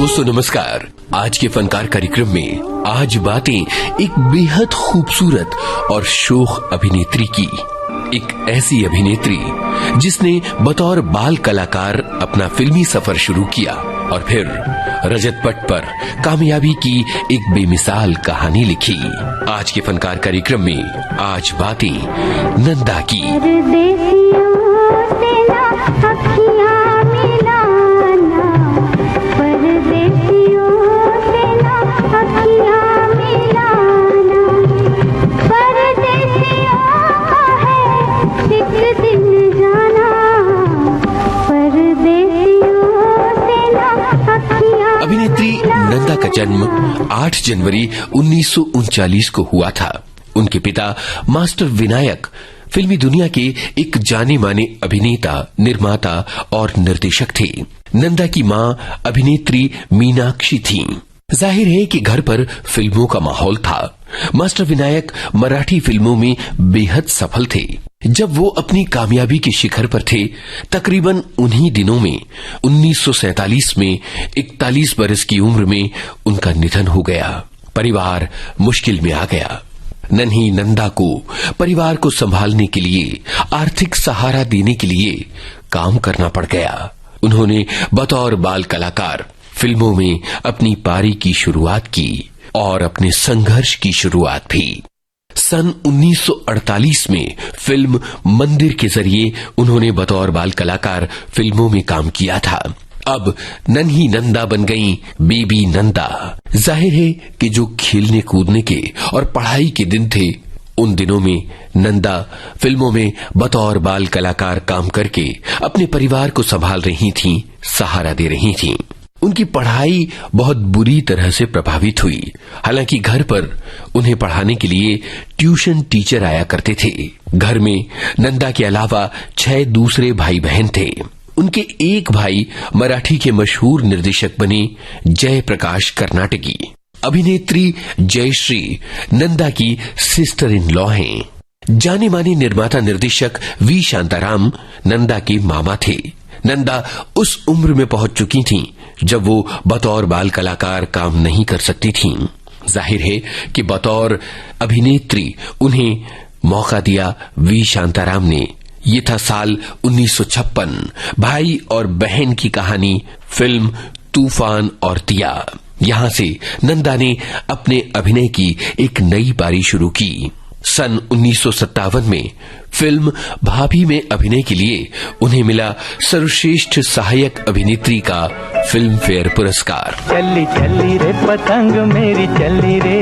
दोस्तों नमस्कार। आज के फनकार कार्यक्रम में आज बातें एक बेहद खूबसूरत और शोख अभिनेत्री की। एक ऐसी अभिनेत्री जिसने बतौर बाल कलाकार अपना फिल्मी सफर शुरू किया और फिर रजत पट पर कामयाबी की एक बेमिसाल कहानी लिखी। आज के फनकार कार्यक्रम में आज बातें नंदा की। अभिनेत्री नंदा का जन्म 8 जनवरी 1939 को हुआ था। उनके पिता मास्टर विनायक फिल्मी दुनिया के एक जाने माने अभिनेता, निर्माता और निर्देशक थे। नंदा की मां अभिनेत्री मीनाक्षी थीं। जाहिर है कि घर पर फिल्मों का माहौल था। मास्टर विनायक मराठी फिल्मों में बेहद सफल थे। जब वो अपनी कामयाबी के शिखर पर थे, तकरीबन उन्हीं दिनों में 1947 में 41 बरस की उम्र में उनका निधन हो गया। परिवार मुश्किल में आ गया। नन्ही नंदा को परिवार को संभालने के लिए, आर्थिक सहारा देने के लिए काम करना पड़ गया। उन्होंने बतौर बाल कलाकार फिल्मों में अपनी पारी की शुरुआत की और अपने संघर्ष की शुरुआत भी। सन 1948 में फिल्म मंदिर के जरिए उन्होंने बतौर बाल कलाकार फिल्मों में काम किया था। अब नन्ही नंदा बन गई बेबी नंदा। जाहिर है कि जो खेलने कूदने के और पढ़ाई के दिन थे, उन दिनों में नंदा फिल्मों में बतौर बाल कलाकार काम करके अपने परिवार को संभाल रही थीं, सहारा दे रही थीं। उनकी पढ़ाई बहुत बुरी तरह से प्रभावित हुई। हालांकि घर पर उन्हें पढ़ाने के लिए ट्यूशन टीचर आया करते थे। घर में नंदा के अलावा 6 दूसरे भाई बहन थे। उनके एक भाई मराठी के मशहूर निर्देशक बने जयप्रकाश कर्नाटकी। अभिनेत्री जयश्री नंदा की सिस्टर इन लॉ हैं। जाने माने निर्माता निर्देशक वी शांताराम नंदा के मामा थे। नंदा उस उम्र में पहुंच चुकी थीं जब वो बतौर बाल कलाकार काम नहीं कर सकती थीं। जाहिर है कि बतौर अभिनेत्री उन्हें मौका दिया वी शांताराम ने। ये था साल 1956। भाई और बहन की कहानी फिल्म तूफान और दिया। यहां से नंदा ने अपने अभिनय की एक नई पारी शुरू की। सन 1957 में फिल्म भाभी में अभिनय के लिए उन्हें मिला सर्वश्रेष्ठ सहायक अभिनेत्री का फिल्म फेयर पुरस्कार। चली चली रे पतंग मेरी चली रे।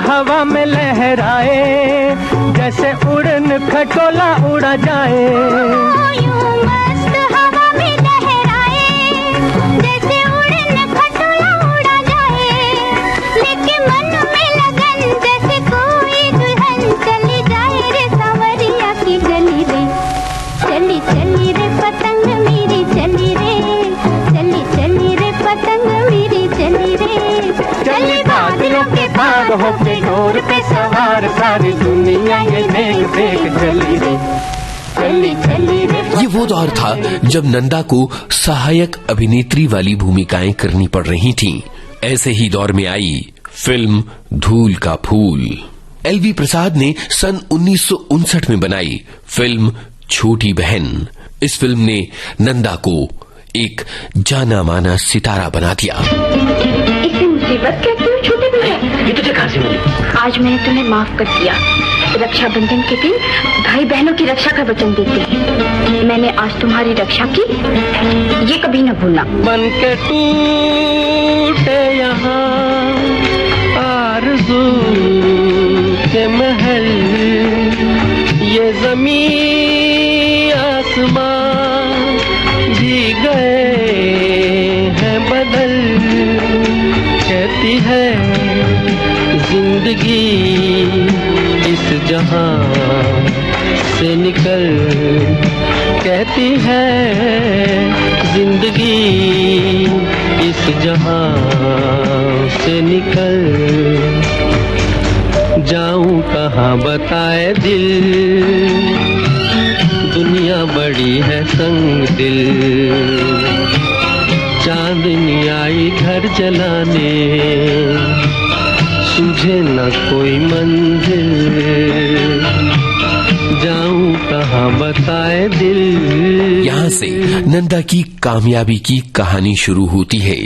हवा में लहराए जैसे उड़न खटोला उड़ा जाए। यूं मस्त हवा में लहराए जैसे उड़न खटोला उड़ा जाए। लेकिन मन में लगन जैसे कोई दुल्हन चली जाए रे सांवरिया की गली रे। चली चली रे पतंग मेरी चली रे। चली चली रे पतंग मेरी चली रे। चली बादलों के भाग होके डोर पे सवार सारी दुनिया ये देख देख चली रे। चली चली रे। ये वो दौर था जब नंदा को सहायक अभिनेत्री वाली भूमिकाएं करनी पड़ रही थीं। ऐसे ही दौर में आई फिल्म धूल का फूल। एलवी प्रसाद ने सन 1959 में बनाई फिल्म छोटी बहन। इस फिल्म ने नंदा को एक जाना माना सितारा बना दिया। इसे मुसीबत कहती हूँ छोटे बहन। ये तुझे कहाँ से मिली? आज मैंने तुम्हें माफ कर दिया। रक्षाबंधन के दिन भाई बहनों की रक्षा का वचन देते हैं। मैंने आज तुम्हारी रक्षा की, ये कभी न भूलना। बन के टूटे यहाँ आरज़ू के महल, ये ज़मीन आसमान भी गए हैं बदल। कहती है जिंदगी इस जहां से निकल, कहती है जिंदगी जहां से निकल जाऊं कहाँ बताए दिल, दुनिया बड़ी है संग दिल। चांदनी आई घर जलाने, सूझे न कोई मंजिल, जाऊं कहाँ बताए दिल। यहाँ से नंदा की कामयाबी की कहानी शुरू होती है।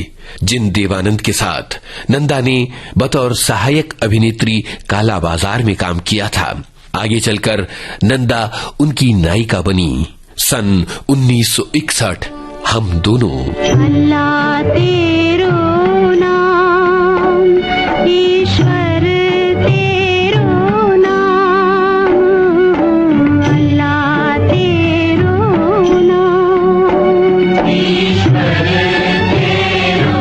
जिन देवानंद के साथ नंदा ने बतौर सहायक अभिनेत्री काला बाजार में काम किया था, आगे चलकर नंदा उनकी नायिका बनी। सन 1961 हम दोनों। अल्लाह तेरो नाम, ईश्वर तेरो नाम, अल्लाह तेरो नाम, ईश्वर तेरो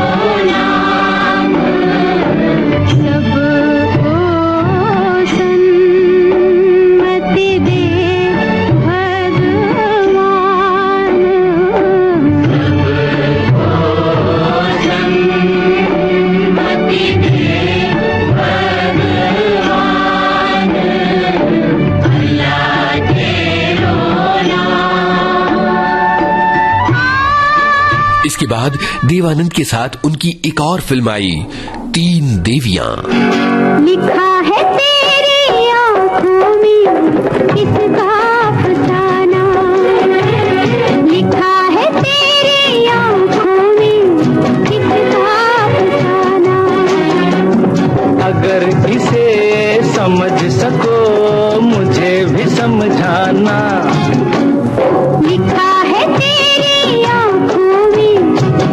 नाम, सबको सन्मति दे भगवान, इसके बाद देवानंद के साथ उनकी एक और फिल्म आई, तीन देवियां। लिखा है तेरी आंखों में किसका अफसाना, लिखा है तेरी आंखों में किसका अफसाना, अगर इसे समझ सको मुझे भी समझाना। लिखा है तेरी आंखों में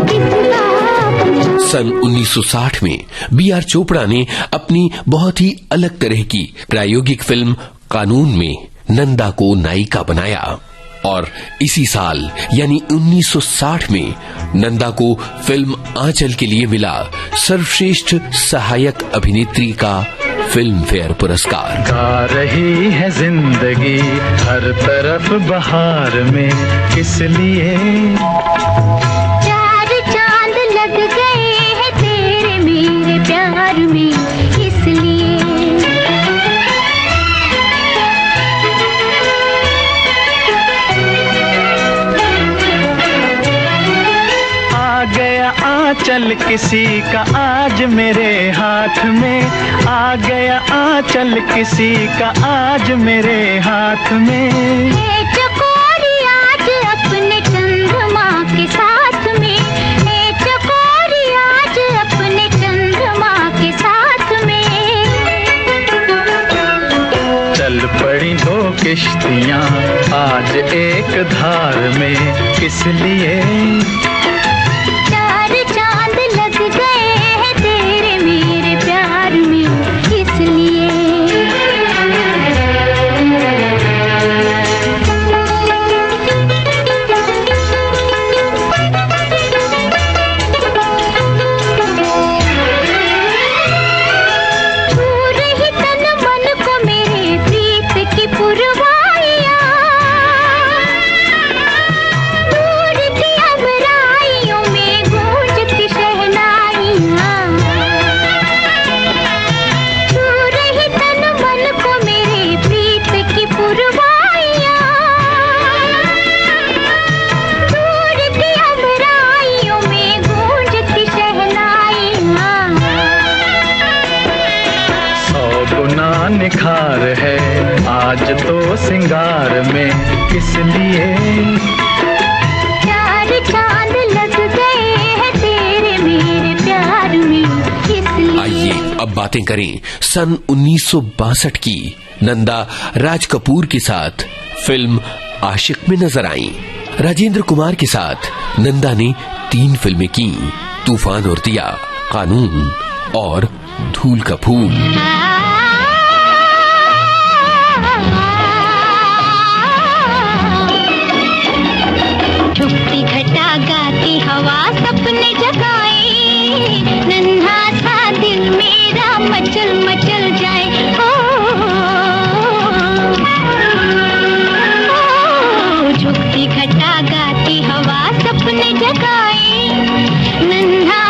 किसका अफसाना। सन 1960 में B.R. चोपड़ा ने अपनी बहुत ही अलग तरह की प्रायोगिक फिल्म कानून में नंदा को नायिका बनाया और इसी साल यानी 1960 में नंदा को फिल्म आंचल के लिए मिला सर्वश्रेष्ठ सहायक अभिनेत्री का फिल्म फेयर पुरस्कार। गा रही है जिंदगी हर तरफ बहार में, किस लिए चार चांद लग गए हैं तेरे मेरे प्यार में, इसलिए आ गया आंचल किसी का आज मेरे हाथ में, आ गया आंचल किसी का आज मेरे हाथ में। ए चकोरी आज अपने चंद्रमा के साथ में, ए चकोरी आज अपने चंद्रमा के साथ में, चल पड़ी दो किश्तियां आज एक धार में, किस लिए चार चांद लग गए हैं तेरे मेरे प्यार में, इसलिए छू रही तन मन को मेरे प्रीत की पुरवाइयां, दूर की अबराइयों में गूंजती शहनाइयां, छू रही तन मन को मेरे प्रीत की पुरवाइयां, दूर की अबराइयों में गूंजती शहनाइयां, सौ गुना निखार है आज तो सिंगार में, किस लिए चार चांद लग गए हैं तेरे मेरे प्यार में, इसलिए आइए अब बातें करें सन 1962 की। नंदा राज कपूर के साथ फिल्म आशिक में नजर आई। राजेंद्र कुमार के साथ नंदा ने 3 फिल्में की, तूफान और दिया, कानून और धूल का फूल। छुपती घटा गाती हवा सपने जगाए, नन्हा सा दिल मेरा मचल मचल जाए, झुकती घटा गाती हवा सपने जगाए, नन्हा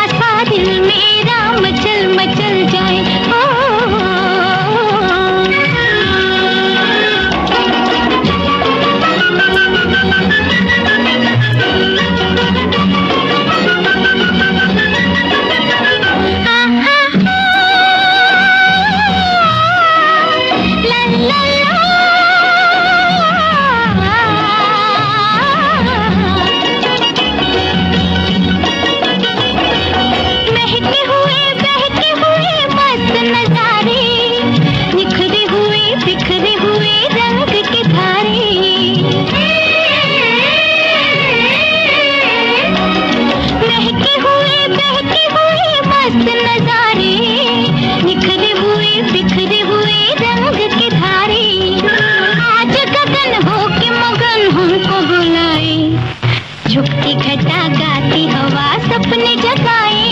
गाती हवा सपने जगाए,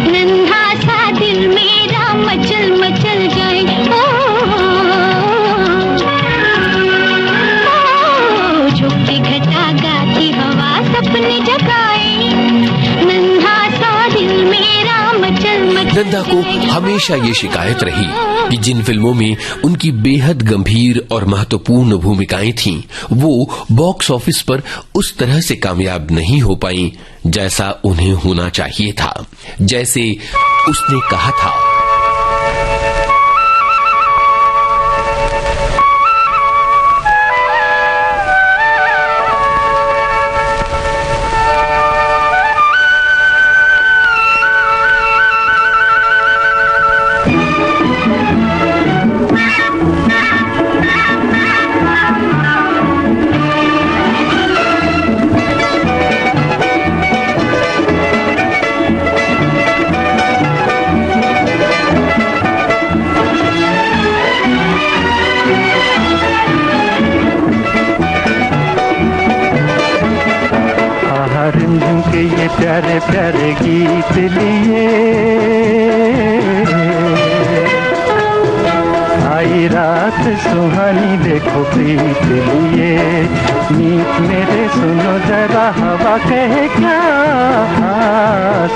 नन्हा सा दिल मेरा मचल मचल जाए। झुक के घटा गाती हवा सपने जगाए, नन्हा सा दिल मेरा मचल मचल। नंदा को हमेशा ये शिकायत रही कि जिन फिल्मों में उनकी बेहद गंभीर और महत्वपूर्ण भूमिकाएं थीं, वो बॉक्स ऑफिस पर उस तरह से कामयाब नहीं हो पाईं जैसा उन्हें होना चाहिए था, जैसे उसने कहा था। रिमझिम के ये प्यारे प्यारे गीत लिए आई रात सुहानी देखो प्रीत लिए। मीत मेरे सुनो जरा हवा कहे क्या,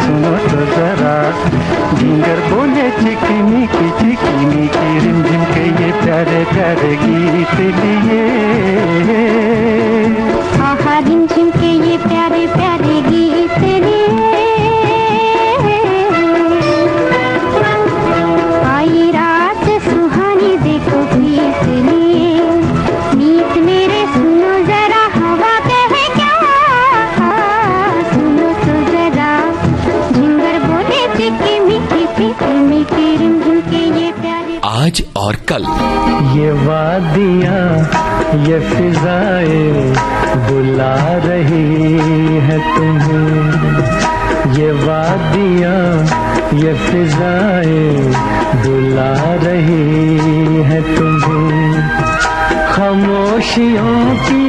सुनो तो जरा झिंगर बोले चिकनी की रिमझिम के ये प्यारे प्यारे गीत लिए। आहा रिमझिम के ये प्यारे प्यारे गीत लिए, आई रात सुहानी देखो प्रीत लिए। मीत मेरे सुनो जरा हवा कहे क्या, सुनो तो जरा झिंगर बोले चिकी मीठी रिमझिम के ये प्यारे। आज और कल ये वादियाँ ये फिजाएं बुला रही है तुम्हें, ये वादियाँ ये फिजाएं बुला रही है तुम्हें। खामोशियों की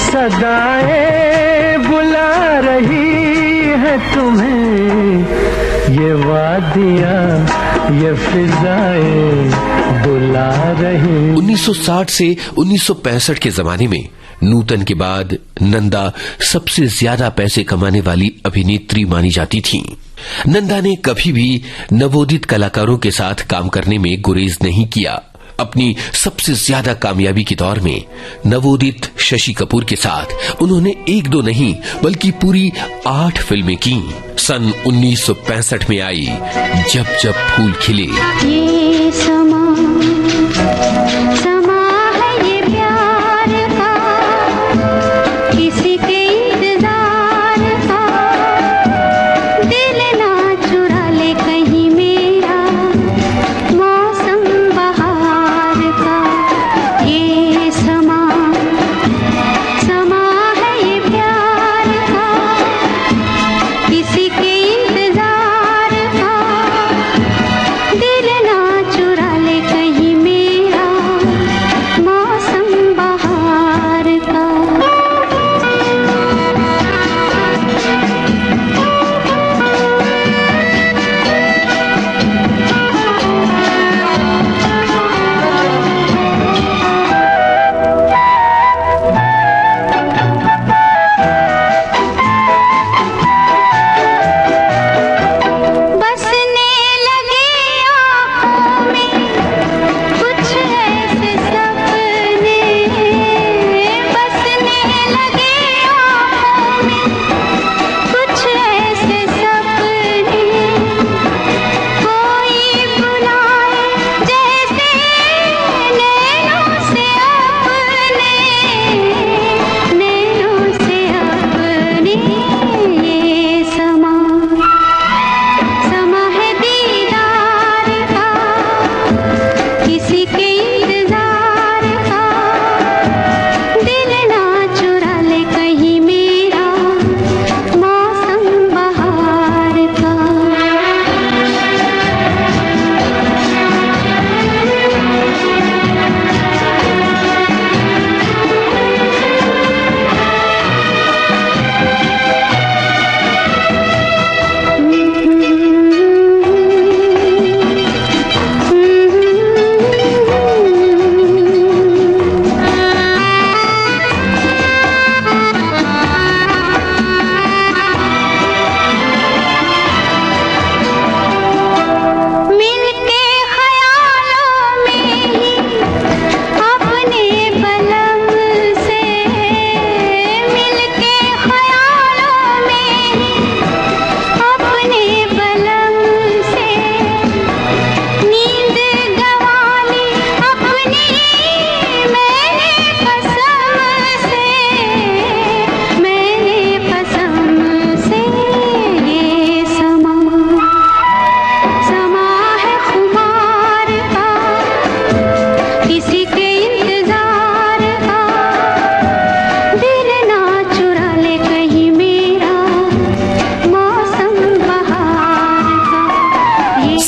सदाएं बुला रही है तुम्हें, ये वादियाँ ये फिजाएं बुला रही। 1960 से 1965 के जमाने में नूतन के बाद नंदा सबसे ज्यादा पैसे कमाने वाली अभिनेत्री मानी जाती थीं। नंदा ने कभी भी नवोदित कलाकारों के साथ काम करने में गुरेज नहीं किया। अपनी सबसे ज्यादा कामयाबी के दौर में नवोदित शशि कपूर के साथ उन्होंने एक दो नहीं बल्कि पूरी 8 फिल्में की। सन 1965 में आई जब जब फूल खिले। ये समा है ये प्यार का, किसी के इंतजार का, दिल ना चुरा ले कहीं मेरा मौसम बहार का। ये समा है ये प्यार का, किसी के इंतजार का, दिल ना चुरा ले कहीं मेरा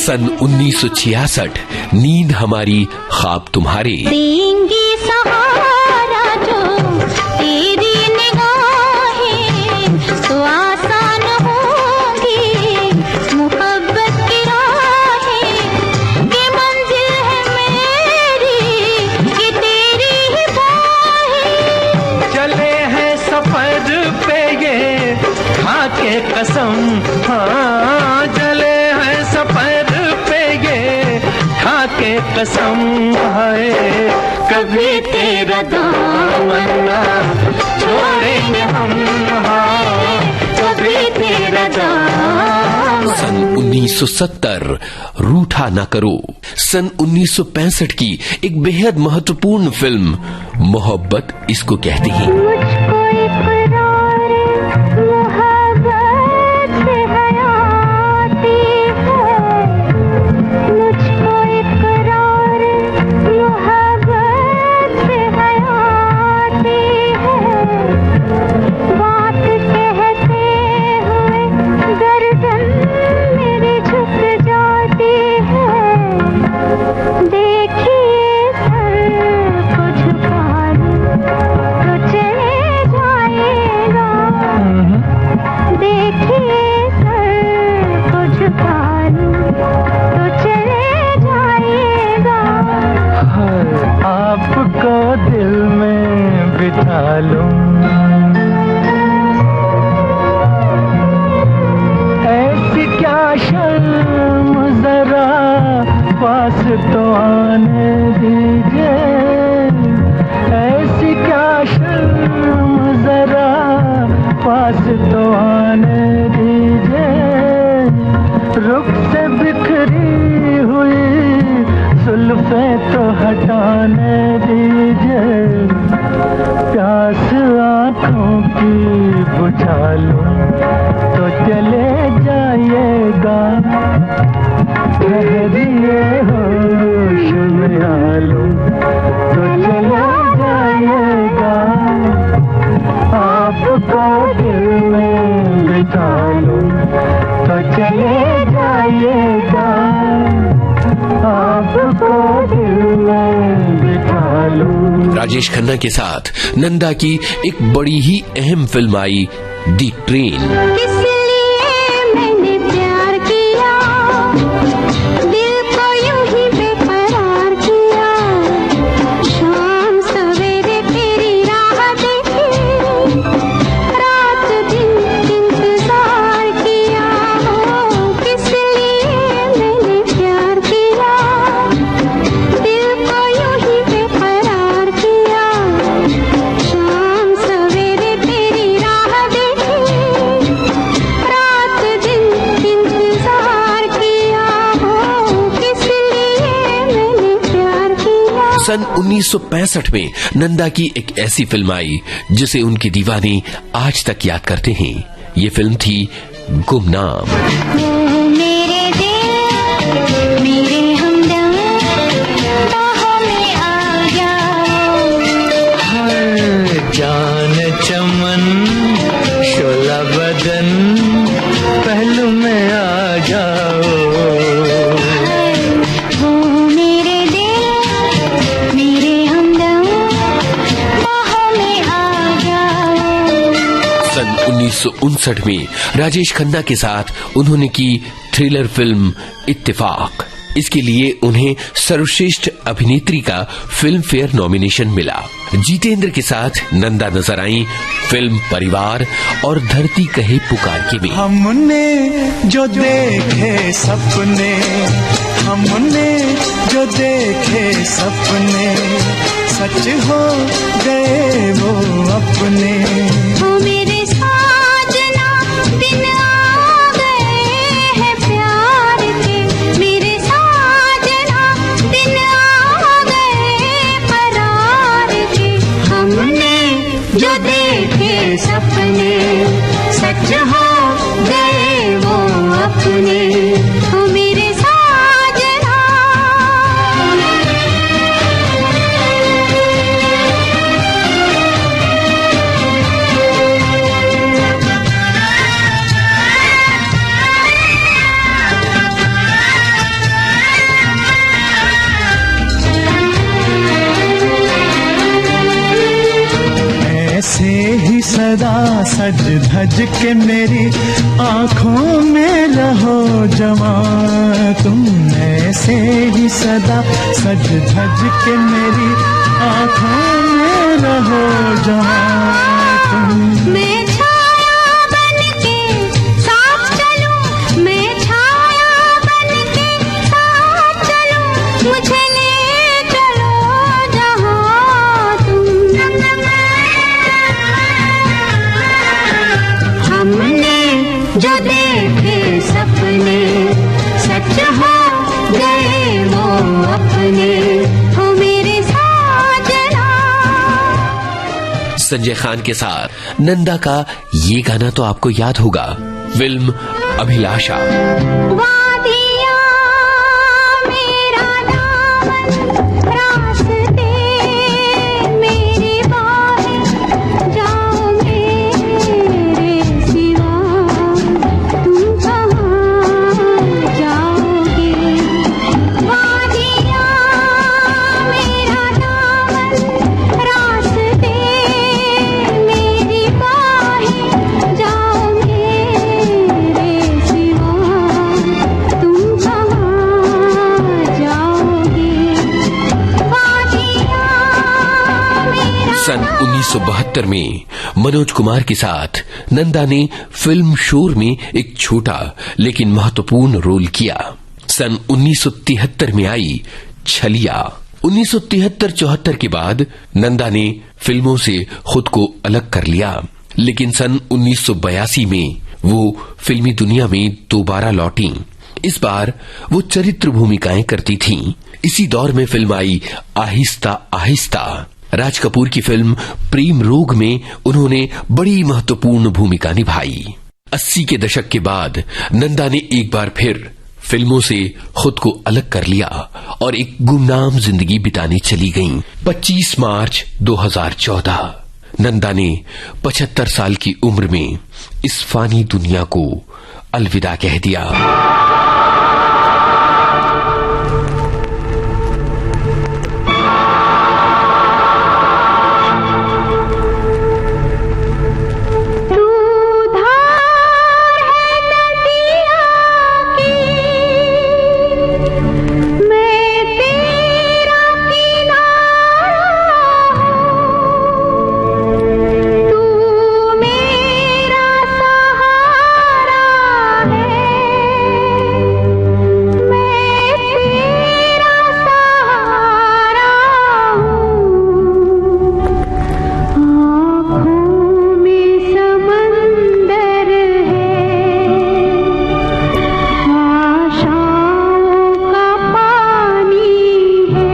सन 1966 नींद हमारी ख्वाब तुम्हारे। देंगी सहारा जो तेरी निगाहें, तो आसान होगी मोहब्बत की राहें। ये मंजिल है मेरी, ये तेरी ही बाहें। चले हैं सफर पे ये खाके कसम, हाँ चले हैं सफर पे ये खाके कसम है। कभी तेरा दामन ना छोड़ेंगे हम, हाँ कभी तेरा दामन। सन 1970 रूठा ना करो। सन 1965 की एक बेहद महत्वपूर्ण फिल्म मोहब्बत इसको कहते हैं। मुझको इकरार मोहब्बत से हयाती है, मुझको इकरार मोहब्बत से हयाती है। बात कहते हुए गर्दन मेरी झुक जाती है। देखिए सर को झुका लूं तो चले जाएगा। देखिए सर को झुका लूं तो चले जाएगा। आपको दिल में बिठा लूं, ऐसी क्या शर्म जरा पास तो आने दीजिए। ऐसी क्या शर्म जरा पास तो आने दीजिए। रुख से बिखरी हुई जुल्फें तो हटाने दीजिए। प्यास आँखों की बुझा लूं तो चले जाइएगा। ठहरिए होश में आ लूं तो चले जाइएगा। आपको दिल में बिठा लूं तो चले जाइएगा। आपको दिल में बिठा लूं। राजेश खन्ना के साथ नंदा की एक बड़ी ही अहम फिल्म आई दी ट्रेन। किस लिए मैंने प्यार किया, दिल को यूं ही बेकरार किया। शाम सवेरे तेरी राह देखी, रात दिन इंतजार किया। किस लिए मैंने प्यार किया, दिल को यूं ही बेकरार किया। शाम सवेरे तेरी राह देखी, रात दिन इंतजार किया। किस लिए मैंने प्यार किया। सन 1965 में नंदा की एक ऐसी फिल्म आई जिसे उनके दीवाने आज तक याद करते हैं। ये फिल्म थी गुमनाम। मेरे दिल मेरे हमदम, बाहों में आ जाओ। जान चमन शोला बदन पहलू में आ जाओ। वो मेरे दिल मेरे हमदम, बाहों में आ जाओ। सन 1959 में राजेश खन्ना के साथ उन्होंने की थ्रिलर फिल्म इत्तेफाक। इसके लिए उन्हें सर्वश्रेष्ठ अभिनेत्री का फिल्म फेयर नॉमिनेशन मिला। जितेंद्र के साथ नंदा नजर आई फिल्म परिवार और धरती कहे पुकार के में। हमने जो देखे सपने, हमने जो देखे सपने, सच हो गए वो अपने। ओ मेरे साजना दिन आ गए हैं प्यार के। मेरे साजना दिन आ गए करार के। हमने जो देखे सपने, सच हो गए वो अपने। ओ मेरे साजना। सदा सज धज के मेरी आंखों में रहो जमा, तुम ऐसे ही सदा सज धज के मेरी आंखों में रहो जमा तुम। मैं छाया बनके साथ चलूं, मैं छाया बनके साथ चलूं, मुझे ले चलो जहां तुम। हमने जो देखे सपने सच हो गए वो अपने, हो मेरे साजना। संजय खान के साथ नंदा का ये गाना तो आपको याद होगा, फिल्म अभिलाषा। वादियाँ मेरा दामन, रास्ते मेरी बाहें, जाओ मेरे सिवा तुम कहाँ जाओगे। वादियाँ मेरा दामन, रास्ते मेरी बाहें, जाओ मेरे सिवा तुम कहाँ जाओगे। वादियाँ मेरा सन 1972 में मनोज कुमार के साथ नंदा ने फिल्म शोर में एक छोटा लेकिन महत्वपूर्ण रोल किया। सन 1973 में आई छलिया। 1973-74 के बाद नंदा ने फिल्मों से खुद को अलग कर लिया, लेकिन सन 1982 में वो फिल्मी दुनिया में दोबारा लौटी। इस बार वो चरित्र भूमिकाएं करती थीं। इसी दौर में फिल्म आई आहिस्ता आहिस्ता। राज कपूर की फिल्म प्रेम रोग में उन्होंने बड़ी महत्वपूर्ण भूमिका निभाई। 80 के दशक के बाद नंदा ने एक बार फिर फिल्मों से खुद को अलग कर लिया और एक गुमनाम जिंदगी बिताने चली गईं। 25 मार्च 2014 नंदा ने 75 साल की उम्र में इस फानी दुनिया को अलविदा कह दिया। तू धार है नदिया की, मैं तेरा किनारा हूँ। तू मेरा सहारा है, मैं तेरा सहारा हूँ। आँखों में समंदर है, आशाओं का पानी है।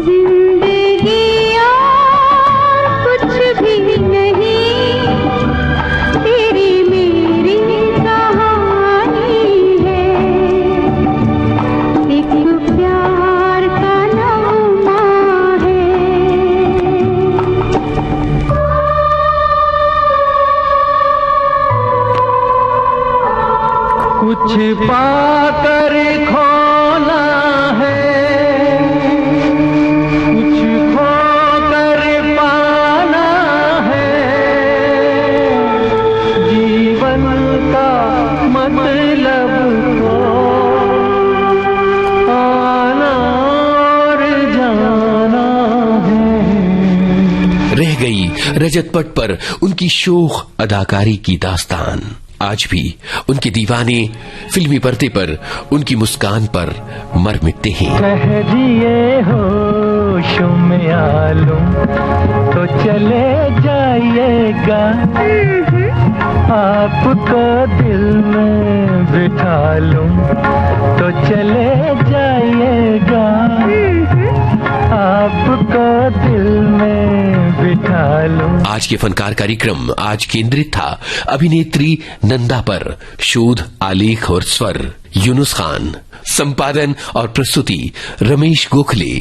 जिंदगी और कुछ भी नहीं, तेरी मेरी कहानी है। एक प्यार का नगमा है। कुछ पाकर खोना है, कुछ खोकर पाना है। जीवन का मतलब तो आना और जाना है। रह गई रजत पट पर उनकी शोख अदाकारी की दास्तान। आज भी उनके दीवाने फिल्मी पर्दे पर उनकी मुस्कान पर मर मिटते हैं। ठहरिए होश में आलूं तो चले जाइएगा, आपको दिल में बिठा लूं तो चले जाइएगा, आपको दिल में बिठा लूं। आज के फनकार कार्यक्रम आज केंद्रित था अभिनेत्री नंदा पर। शोध, आलेख और स्वर यूनुस खान, संपादन और प्रस्तुति रमेश गोखले।